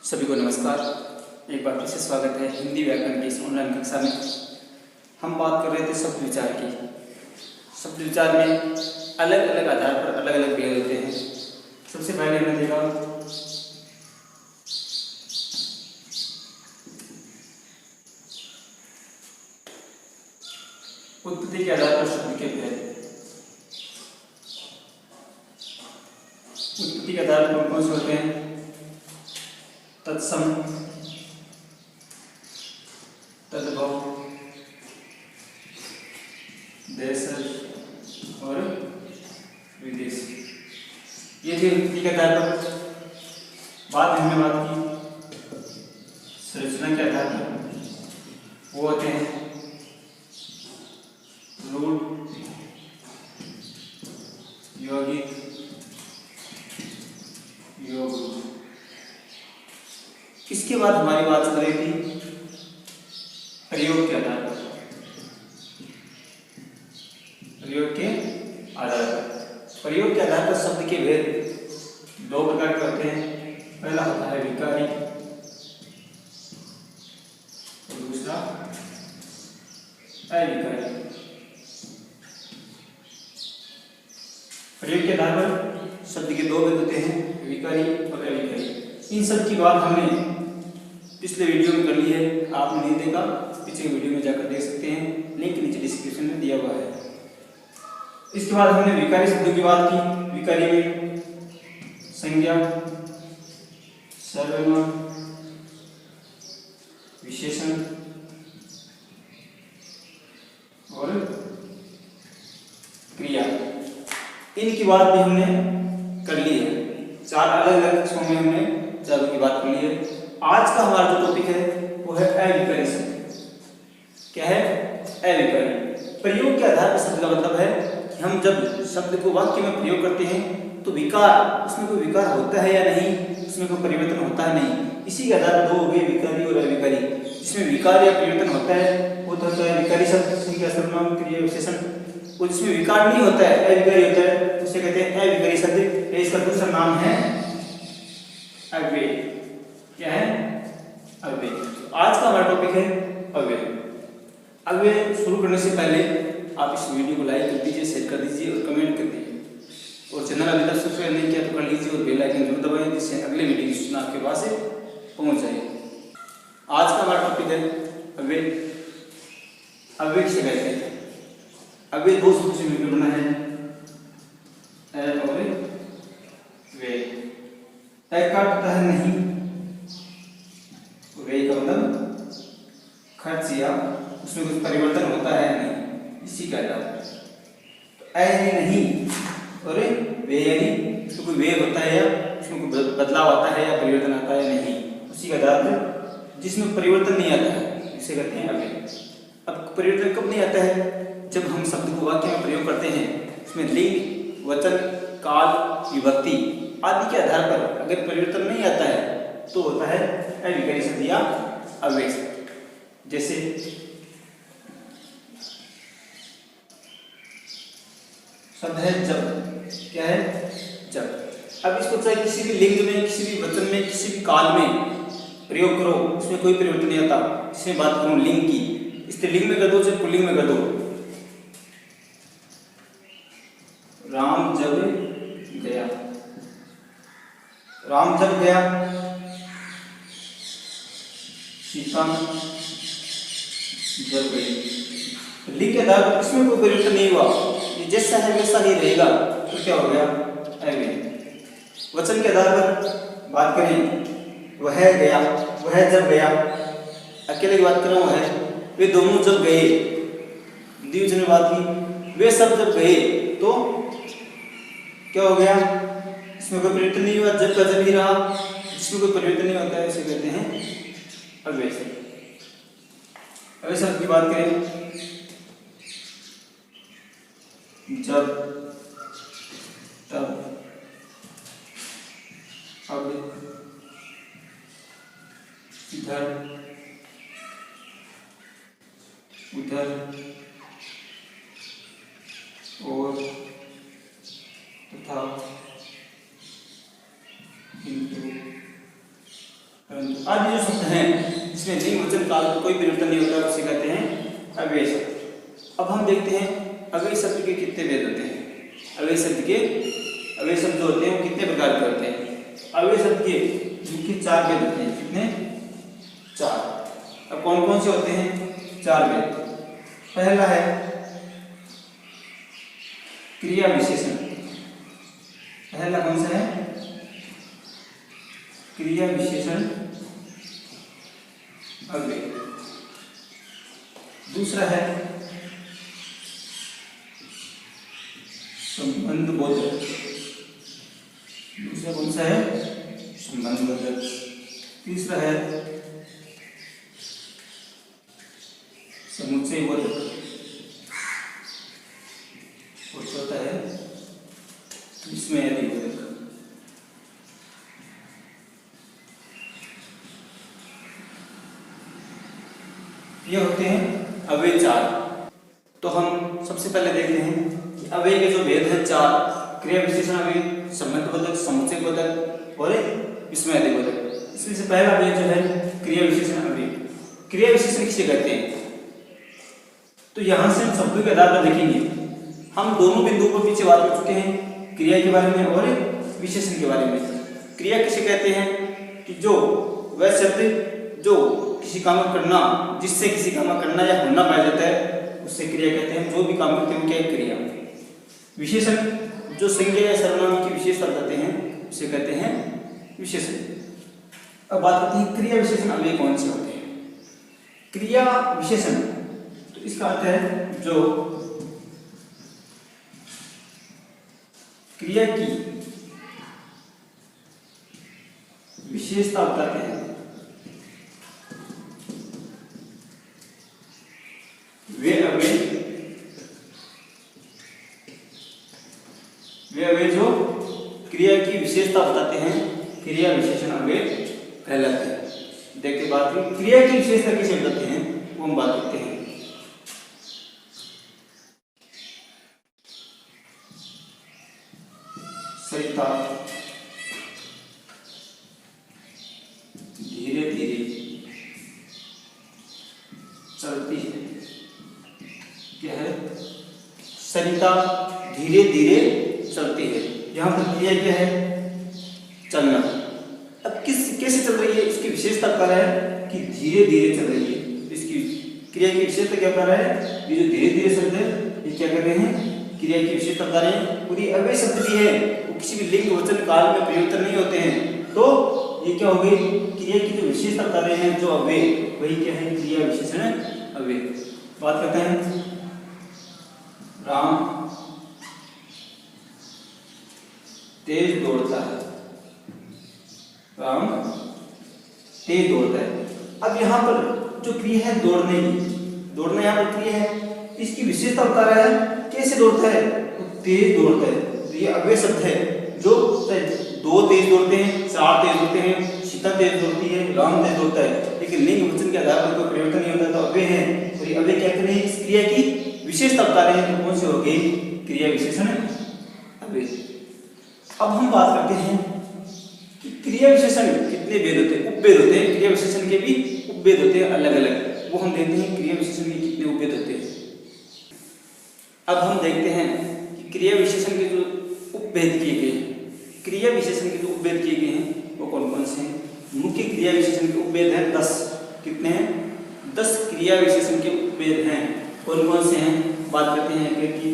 सभी को नमस्कार। एक बार फिर से स्वागत है हिंदी व्याकरण की इस ऑनलाइन कक्षा में। हम बात कर रहे थे शब्द विचार की। शब्द विचार में अलग अलग आधार पर अलग अलग भेद होते हैं। सबसे पहले हमने देखा उत्पत्ति के आधार पर शब्द के भेद। उत्पत्ति के आधार पर कौन से होते हैं? तत्सम, तद्भव, देशज और विदेश। ये थी उत्पत्ति के आधार पर। बाद में हमने बात की संरचना के आधार पर। वो होते हैं रूढ़, यौगिक, योग। इसके बाद हमारी बात चल रही थी प्रयोग के आधार पर। प्रयोग के आधार पर, प्रयोग के आधार पर शब्द के भेद दो प्रकार के होते हैं। पहला होता है विकारी और दूसरा अविकारी। प्रयोग के आधार पर शब्द के दो भेद होते हैं, विकारी और अविकारी। इन सब की बात हमने पिछले वीडियो में कर ली है। आपने नहीं देखा, पिछले वीडियो में जाकर देख सकते हैं, लिंक नीचे डिस्क्रिप्शन में दिया हुआ है। इसके बाद हमने विकारी शब्दों की बात की। विकारी में संज्ञा, सर्वनाम, विशेषण और क्रिया, इनकी बात भी हमने कर ली है। चार अलग अलग कक्षों में हमने चारों की बात कर ली है। आज का हमारा जो टॉपिक है वो है अविकारी शब्द। क्या है? अविकारी। प्रयोग के आधार पर शब्द का मतलब है कि हम जब शब्द को वाक्य में प्रयोग करते हैं तो विकार, उसमें कोई विकार होता है या नहीं, उसमें कोई परिवर्तन होता है नहीं। इसी के आधार पर दो हो गए, विकारी और अविकारी। जिसमें विकार या परिवर्तन होता है वो तो होता है विकारी शब्द, संज्ञा, सर्वनाम, क्रिया, विशेषण। और जिसमें विकार नहीं होता है, अविकारी होता है, उसे कहते हैं अविकारी शब्द। इसका दूसरा नाम है अव्यय। क्या है? अव्यय। आज का हमारा टॉपिक है अव्यय। अव्यय शुरू करने से पहले आप इस वीडियो को लाइक कर दीजिए, शेयर कर दीजिए और कमेंट कर दीजिए। और चैनल अभी तक सब्सक्राइब नहीं किया तो कर लीजिए और बेल आइकन जरूर दबाएं, जिससे अगले वीडियो की सूचना आपके पास पहुंच जाए। आज का हमारा टॉपिक है अव्यय। अव्यय किसे कहते हैं? अव्यय दो शब्दों से मिलकर बना है, अ और वे। अ का अर्थ है नहीं, वे का मतलब खर्च या उसमें कुछ परिवर्तन होता है नहीं, इसी का अर्थ। तो यानी नहीं और वे यानी उसमें कोई वे होता है या उसमें कोई बदलाव आता है या परिवर्तन आता है नहीं, उसी का अर्थ। जिसमें परिवर्तन नहीं आता है इसे कहते हैं अव्यय। अब परिवर्तन कब नहीं आता है? जब हम शब्द को वाक्य में प्रयोग करते हैं, उसमें लिंग, वचन, काल, विभक्ति आदि के आधार पर अगर परिवर्तन नहीं आता है तो होता है अविकारी शब्द या अव्यय शब्द। जैसे शब्द है जब। क्या है? जब। अब इसको चाहे किसी भी लिंग में, किसी भी वचन में, किसी भी काल में प्रयोग करो, उसमें कोई परिवर्तन नहीं आता। इसमें बात करूं लिंग की, स्त्रीलिंग में कर दो, चाहे पुल्लिंग में कर दो। राम जब गया, राम जब गया। सीता जब गई। लिंग के आधार पर इसमें कोई परिवर्तन नहीं हुआ, ये जैसा है वैसा ही रहेगा, तो क्या हो गया? अव्यय। वचन के आधार पर बात करें, वह गया, वह जब गया। अकेले की बात कर रहा हूं, है वे दोनों जब गए। द्विवचन में बात की, वे सब जब गए, तो क्या हो गया? इसमें कोई परिवर्तन नहीं हुआ, जब का जब ही रहा। इसमें कोई परिवर्तन नहीं होता है, इसे कहते हैं अव्यय शब्द। अव्यय शब्द की बात करें, जब, तब, अब, इधर, उधर और तथा, किंतु, जिसमें लिंग वचन काल में कोई परिवर्तन नहीं होता, उसे कहते हैं अव्यय शब्द। अब हम देखते हैं अव्यय शब्द के कितने भेद होते हैं। अव्यय शब्द जो होते हैं वो कितने प्रकार के होते हैं। अव्यय शब्द के मुख्य 4 भेद होते हैं। कितने? 4। अब कौन कौन से होते हैं? 4 भेद। पहला है क्रिया विशेषण। पहला कौन सा है? क्रिया विशेषण अव्यय। दूसरा है संबंध बोधक। दूसरा कौन सा है? संबंध बोधक। तीसरा है समुच्चय बोधक। और चौथा है विस्मयादि बोधक। ये होते हैं अव्यय 4। तो हम सबसे पहले देखते हैं कि अव्यय के जो भेद हैं 4, क्रिया विशेषण अव्यय, संबंध बोधक, समुच्चय बोधक और विस्मयादि बोधक। इसमें से पहला अव्यय जो है क्रिया विशेषण अव्यय। क्रिया विशेषण किसे कहते हैं? तो यहां से हम शब्दों के आधार पर देखेंगे। हम दोनों बिंदुओं पर पीछे बात कर चुके हैं, क्रिया के बारे में और विशेषण के बारे में। क्रिया किसे कहते हैं? कि जो वह शब्द जो किसी काम को करना, जिससे किसी काम का करना या होना पाया जाता है, उससे क्रिया कहते हैं। जो भी काम करते हैं वो क्या है? क्रिया। विशेषण जो संज्ञा या सर्वनाम की विशेषता बताते हैं उसे कहते हैं विशेषण। अब बात करते हैं क्रिया विशेषण अव्यय कौन से होते हैं। क्रिया विशेषण तो इसका अर्थ है जो क्रिया की विशेषता बताते हैं, वे अव्यय जो क्रिया की विशेषता बताते हैं, क्रिया विशेषण अव्यय कहलाते हैं। देखते बात की क्रिया की विशेषता किसे बताते हैं, वो हम बात करते हैं। सरिता धीरे धीरे चलती है। क्या है? सरिता धीरे धीरे चलती है। यहाँ पर क्रिया क्या है? चलना। अब कैसे चल रही है? इसकी विशेषता बता रहा है कि धीरे धीरे चल रही है। इसकी क्रिया की विशेषता क्या बता रहा है? ये जो धीरे धीरे शब्द है ये क्या कर रहे हैं? क्रिया की विशेषता बता रहे हैं। और ये अव्यय शब्द भी है, वो किसी भी लिंग वचन काल में परिवर्तन नहीं होते हैं। तो ये क्या हो गई? क्रिया की जो विशेषता बता रहे हैं जो अव्यय, वही क्या है? क्रिया विशेषण अव्यय। बात करते हैं राम तेज दौड़ता है। राम तेज दौड़ता है। अब यहाँ पर जो क्रिया है दौड़ने की, दौड़ना यहाँ पर क्रिया है, इसकी विशेषता बता रहा है। कैसे दौड़ता है? तो तेज दौड़ता है। तो ये अव्यय शब्द है जो 2 तेज दौड़ते हैं, 4 तेज दौड़ते हैं, सीता तेज दौड़ती है, राम तेज दौड़ता है, लेकिन लिंग वचन के आधार पर कोई परिवर्तन नहीं होता, तो अव्यय है। और ये अव्यय क्या कर रहे हैं? इस क्रिया की विशेषता बता रहे हैं। तो कौन से हो गई? क्रिया विशेषण अव्यय। अब हम बात करते हैं कि क्रिया विशेषण कितने भेद होते हैं, उपभेद होते हैं। क्रिया विशेषण के भी उपभेद होते हैं अलग अलग। वो हम देखते हैं क्रिया विशेषण के कितने उपभेद होते हैं। अब हम देखते हैं कि क्रिया विशेषण के जो उपभेद किए गए हैं, क्रिया विशेषण के जो उपभेद किए गए हैं वो कौन कौन से हैं? मुख्य क्रिया विशेषण के उपभेद हैं 10। कितने हैं? 10 क्रिया विशेषण के उपभेद हैं। कौन कौन से हैं? बात करते हैं कि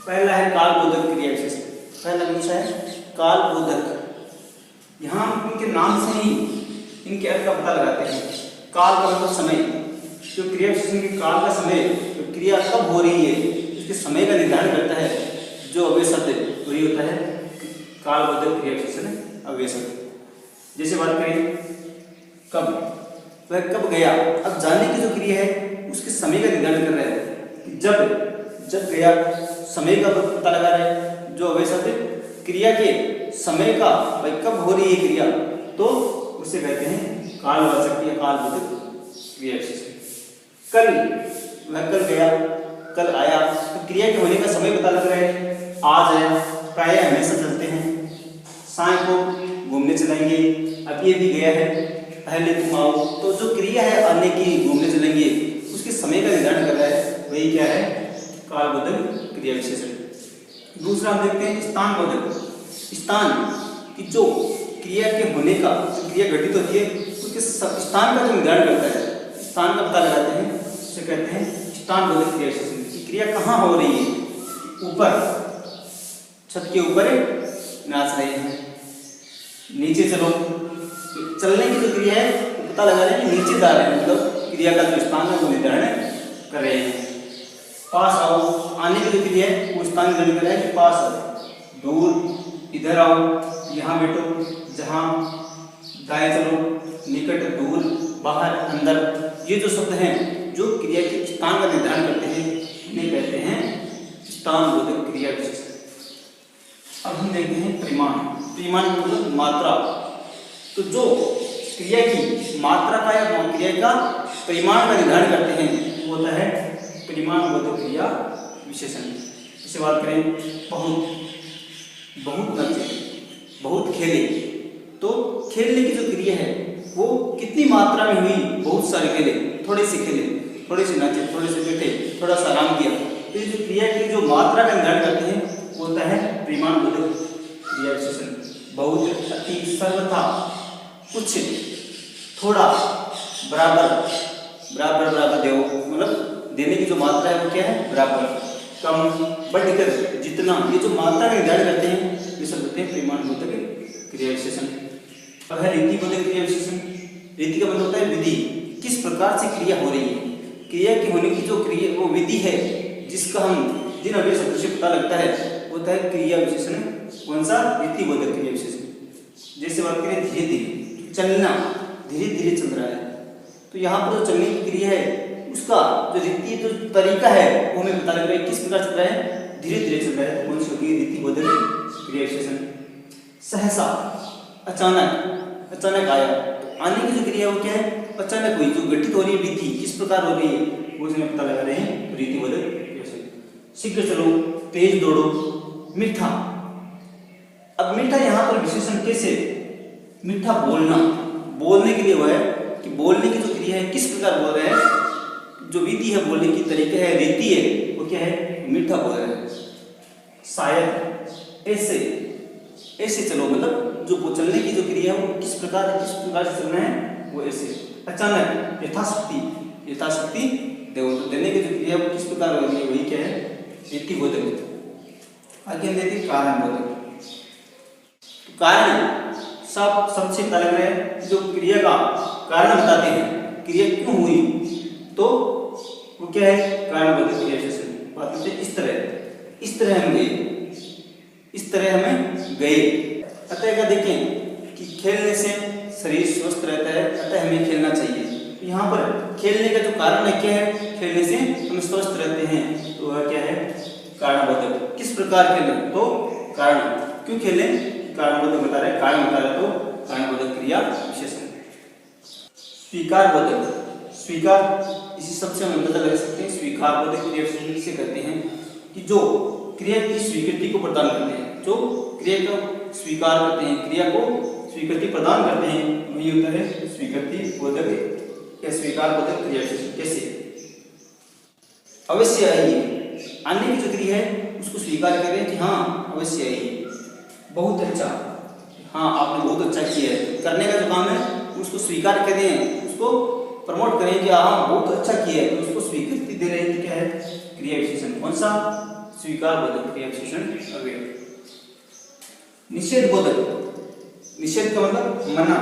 पहला है कालबोधक क्रिया विशेषण। पहला कौन सा है? कालबोधक। यहाँ इनके नाम से ही इनके अर्थ का पता लगाते हैं। काल का मतलब समय। जो क्रिया विशेषण के काल का समय, तो क्रिया कब हो रही है इसके समय का निर्धारण करता है जो अव्यय शब्द, वही होता है कालबोधक क्रिया विशेषण अव्यय शब्द। जैसे बात करें कब, वह कब गया। अब जाने की जो क्रिया है उसके समय का निर्धारण कर रहा है। जब गया, समय का पता लगा रहा है। जो अव्यय शब्द क्रिया के समय का, भाई कब हो रही है क्रिया, तो उसे कहते हैं कालवाचक या कालबोधक क्रिया विशेषण। कल, वह कल गया, कल आया, तो क्रिया के होने का समय पता लग रहा है। आज आया, प्रायः हमेशा चलते हैं, साय को घूमने चलेंगे, अब ये भी गया है। पहले तुम आओ, तो जो क्रिया है आने की, घूमने चलेंगे, उसके समय का निर्धारण कर रहा है, वही क्या है, कालबोधक क्रिया विशेषण। दूसरा हम देखते हैं स्थानबोधक। स्थान की जो क्रिया के होने का, जो क्रिया घटित होती है उसके स्थान का जो निर्धारण करता है, स्थान का पता लगाते हैं, उसे कहते हैं स्थानबोधक क्रिया विशेषण। की क्रिया कहाँ हो रही है, ऊपर छत के ऊपर नाच रहे हैं, नीचे चलो, तो चलने की जो क्रिया है वो पता लगा रहे हैं कि नीचे जा रहे हैं, मतलब क्रिया का जो स्थान है वो निर्धारण कर रहे हैं। पास आओ, आने की जो क्रिया है वो स्थान निर्धारण कर रहा है कि पास आओ। दूर, इधर आओ, यहाँ बैठो, जहाँ, दाएं चलो, निकट, दूर, बाहर, अंदर, ये जो शब्द हैं जो क्रिया के स्थान का निर्धारण करते हैं इन्हें कहते हैं स्थानबोधक क्रिया विशेषण। अब हम देखते हैं परिमाण। परिमाण मतलब मात्रा। तो जो क्रिया की मात्रा का या क्रिया का परिमाण का निर्धारण करते हैं वो होता है परिमाणबोधक क्रिया विशेषण। इसे बात करें, बहुत नचे, बहुत खेले, तो खेलने की जो क्रिया है वो कितनी मात्रा में हुई, बहुत सारे खेले, थोड़े से खेले, थोड़े से नाचे, थोड़े से बैठे, थोड़ा सा आराम किया, तो ये जो क्रिया की जो मात्रा का निर्धारण करते हैं वो होता है परिमाणबोधक क्रिया विशेषण। बहुत, अति, सर्वथा, कुछ, थोड़ा, बराबर, बराबर बराबर दो, मतलब देने की जो मात्रा है वो क्या है, बराबर, कम, बढ़कर, जितना, ये जो मात्रा का निर्धारण करते हैं ये सब होते हैं परिमाणबोधक क्रिया विशेषण। अब है रीतिबोधक क्रिया विशेषण। रीति का मतलब होता है विधि, किस प्रकार से क्रिया हो रही है, क्रिया की होने की जो क्रिया वो विधि है जिसका हम जिन अवयव शब्दों से पता लगता है वो होता है क्रिया विशेषण। कौन सा, रीतिबोधक क्रिया विशेषण। जैसे बात करें धीरे धीरे, चलना, धीरे धीरे चल रहा है, तो यहाँ पर जो चलने की क्रिया है उसका जो रीति, जो तरीका है वो हमें पता लग रहा है किस प्रकार चल रहा है, धीरे धीरे चल रहा है, कौन सी होती है, रीतिबोधक क्रिया विशेषण। सहसा, अचानक, अचानक आया, तो आने की जो क्रिया वो क्या है, अचानक हुई, जो गठित हो रही है विधि किस प्रकार हो रही है वो इसमें पता लगा रहे हैं, रीतिबोधक क्रिया विशेषण। शीघ्र चलो, तेज दौड़ो, मीठा। अब मीठा यहाँ पर विशेषण कैसे, मीठा बोलना, बोलने के लिए वो है कि बोलने की जो क्रिया है किस प्रकार बोल रहे हैं, जो विधि है, बोलने की तरीका है, रीति है, वो क्या है, मीठा बोल रहे हैं। शायद, ऐसे, ऐसे चलो, मतलब जो चलने की जो क्रिया है वो किस प्रकार से चलना है, वो ऐसे। अचानक, यथाशक्ति, यथाशक्ति देखो, तो देने की जो क्रिया है वो किस प्रकार हो रही है, वही क्या है, रीतिबोधक। आगे हम देखते हैं कारणबोधक। कारण सबसे पता लग रहा है, जो क्रिया का कारण बताते हैं, क्रिया क्यों हुई, तो वो क्या है, कारणबोधक क्रिया विशेषण। बात करते हैं इस तरह हम गए, इस तरह हमें गए। अतः का देखें कि खेलने से शरीर स्वस्थ रहता है, अतः हमें खेलना चाहिए। यहाँ पर खेलने का जो कारण है क्या है, खेलने से हम स्वस्थ रहते हैं, तो वह क्या है, कारणबोधक। किस प्रकार खेलें, तो कारण, क्यों खेलें, कारणबोधक बता रहे, कारण बता रहे, तो कारणबोधक क्रिया विशेषण। स्वीकारबोधक, स्वीकार, इसी सबसे हम अंदाजा लगा सकते हैं, स्वीकारबोधक क्रिया विशेषण से कहते हैं कि जो क्रिया की स्वीकृति को प्रदान करते हैं, जो क्रिया को स्वीकार करते हैं, क्रिया को स्वीकृति प्रदान करते हैं, वही होता है स्वीकृति बोधक या स्वीकार बोधक क्रिया विशेषण। कैसे, अवश्य आइए, आने की जो क्रिया है उसको स्वीकार करें कि हाँ अवश्य आइए। बहुत अच्छा, हाँ आपने बहुत अच्छा किया है, करने का जो काम है उसको स्वीकार करें, उसको प्रमोट करें कि हाँ बहुत अच्छा किया है, तो उसको स्वीकृति दे रहे हैं कि क्या है, क्रिया विशेषण। कौन सा, स्वीकार बोधक क्रिया विशेषण अवयव। निषेध बोधक, निषेध का मतलब मना,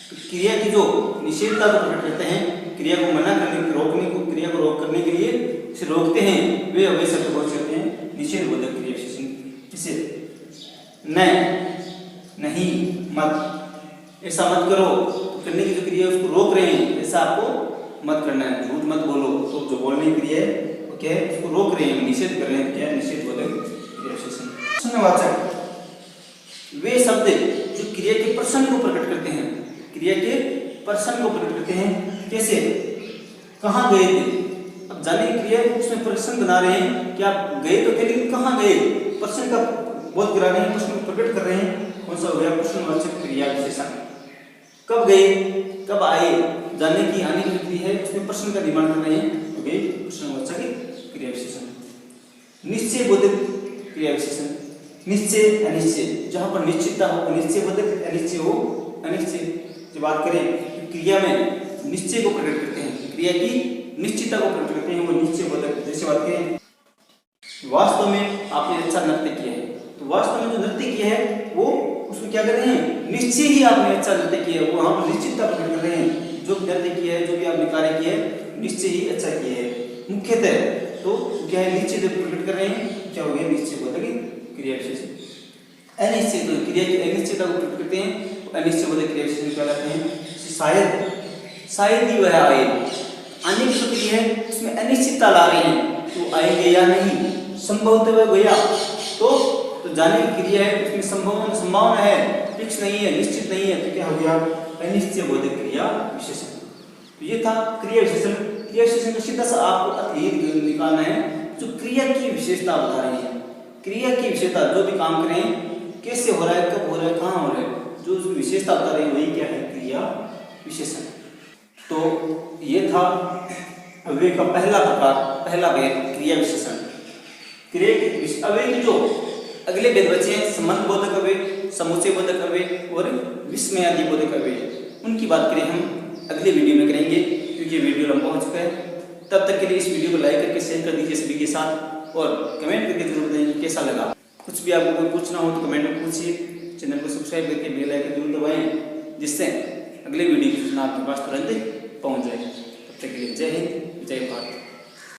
तो क्रिया की जो निषेधता को प्रकट करते हैं, क्रिया को मना करने, रोकने को, क्रिया को रोक करने के लिए इसे रोकते हैं, वे अवयव शब्द को कहते हैं निषेध बोधक क्रिया विशेषण। इसे न, नहीं, मत, ऐसा मत करो, तो करने की जो क्रिया है उसको रोक रहे हैं, ऐसा आपको मत करना है, झूठ मत बोलो, तो जो बोलने की क्रिया है वो क्या है, उसको रोक रहे हैं, निषेध कर रहे हैं, क्या है, निषेध बोधक क्रिया विशेषण। प्रश्नवाचक, वे शब्द जो क्रिया के प्रसंग को प्रकट करते हैं, क्रिया के प्रसंग को प्रकट करते हैं। कैसे, कहाँ गए थे, अब जाने की क्रिया उसमें प्रसंग बना रहे हैं कि आप गए तो थे लेकिन कहाँ गए, प्रसंग का बोध करा रहे हैं, प्रश्न प्रकट कर रहे हैं। कौन सा हो गया, प्रश्नवाचक क्रिया विशेषण। कब गए, कब आए, जाने की आने की क्रिया है, उसमें प्रश्न का निर्माण कर रहे हैं, तो गए प्रश्नवाचक क्रिया विशेषण। निश्चय बोधक क्रिया विशेषण, निश्चय अनिश्चय, जहां पर निश्चितता हो निश्चय बोधक, अनिश्चय हो अनिश्चय। जो बात करें क्रिया में निश्चय को प्रकट करते हैं, क्रिया की निश्चितता को प्रकट करते हैं, वो निश्चय बोधक। जैसे बात करें वास्तव में आपने अच्छा नृत्य किया है, तो वास्तव में जो नृत्य किया है वो उसको क्या कर रहे हैं, निश्चय ही आपने अच्छा नृत्य किया है, वो वहां पर निश्चितता प्रकट कर रहे हैं। जो नृत्य किया है, जो भी आपने कार्य किया है, निश्चय ही अच्छा किया है। मुख्यतः तो क्या है, निश्चय प्रकट कर रहे हैं, क्या हो गया, निश्चय बोधक क्रिया विशेषण। अनिश्चय तो क्रिया की अनिश्चितता को प्रकट करते हैं, अनिश्चय बोधक क्रिया विशेषण कहलाते हैं। शायद ही वह आए, आने की प्रक्रिया है उसमें अनिश्चितता ला रहे हैं, तो आएंगे या नहीं, संभवतः वह गया, तो जाने की क्रिया है उसमें संभावना है, फिक्स नहीं है, निश्चित नहीं है, तो क्या हो गया, अनिश्चय बोधक क्रिया विशेषण। तो ये था क्रिया विशेषण। क्रिया विशेषण का सीधा सा आपको अर्थ ये निकालना है, जो क्रिया की विशेषता बता रही है, क्रिया की विशेषता, जो भी काम करें कैसे हो रहा है, कब हो रहा है, कहाँ हो रहा है, जो उसकी विशेषता बता रही है, वही क्या है, क्रिया विशेषण। तो ये था अव्यय का पहला प्रकार, पहला भेद, क्रिया विशेषण। क्रिया के अव्यय के जो अगले भेद बचे हैं, संबंध बोधक अव्यय, समुच्चय बोधक अव्यय और विस्मयादि बोधक अव्यय, उनकी बात करें हम अगले वीडियो में करेंगे, क्योंकि वीडियो लंबा हो चुका है। तब तक के लिए इस वीडियो को लाइक करके शेयर कर दीजिए सभी के साथ, और कमेंट करके जरूर बताइए कैसा लगा। कुछ भी आपको कोई पूछना हो तो कमेंट में पूछिए। चैनल को सब्सक्राइब करके बेल आइकन जरूर दबाएं, जिससे अगले वीडियो की सूचना आपके पास तुरंत पहुंच जाए। तब तक के लिए जय हिंद, जय भारत।